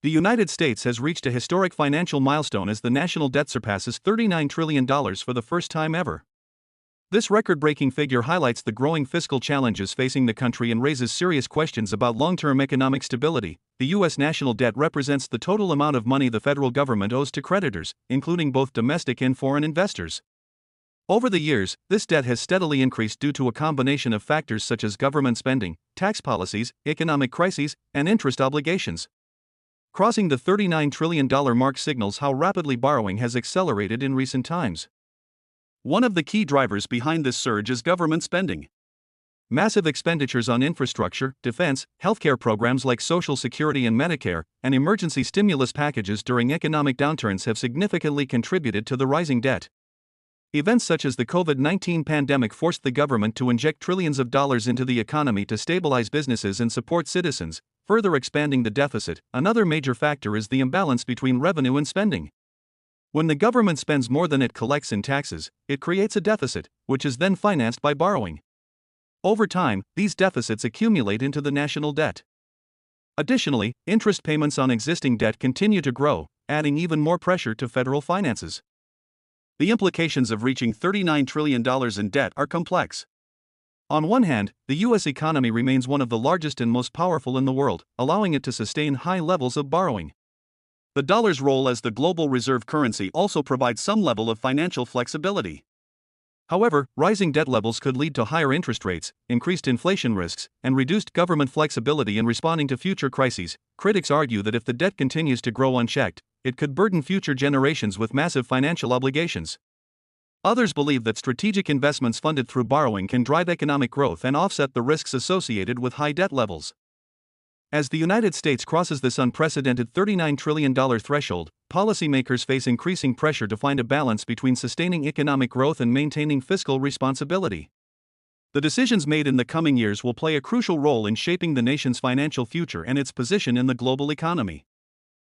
The United States has reached a historic financial milestone as the national debt surpasses $39 trillion for the first time ever. This record-breaking figure highlights the growing fiscal challenges facing the country and raises serious questions about long-term economic stability. The U.S. national debt represents the total amount of money the federal government owes to creditors, including both domestic and foreign investors. Over the years, this debt has steadily increased due to a combination of factors such as government spending, tax policies, economic crises, and interest obligations. Crossing the $39 trillion mark signals how rapidly borrowing has accelerated in recent times. One of the key drivers behind this surge is government spending. Massive expenditures on infrastructure, defense, healthcare programs like Social Security and Medicare, and emergency stimulus packages during economic downturns have significantly contributed to the rising debt. Events such as the COVID-19 pandemic forced the government to inject trillions of dollars into the economy to stabilize businesses and support citizens, further expanding the deficit. Another major factor is the imbalance between revenue and spending. When the government spends more than it collects in taxes, it creates a deficit, which is then financed by borrowing. Over time, these deficits accumulate into the national debt. Additionally, interest payments on existing debt continue to grow, adding even more pressure to federal finances. The implications of reaching $39 trillion in debt are complex. On one hand, the U.S. economy remains one of the largest and most powerful in the world, allowing it to sustain high levels of borrowing. The dollar's role as the global reserve currency also provides some level of financial flexibility. However, rising debt levels could lead to higher interest rates, increased inflation risks, and reduced government flexibility in responding to future crises. Critics argue that if the debt continues to grow unchecked, it could burden future generations with massive financial obligations. Others believe that strategic investments funded through borrowing can drive economic growth and offset the risks associated with high debt levels. As the United States crosses this unprecedented $39 trillion threshold, policymakers face increasing pressure to find a balance between sustaining economic growth and maintaining fiscal responsibility. The decisions made in the coming years will play a crucial role in shaping the nation's financial future and its position in the global economy.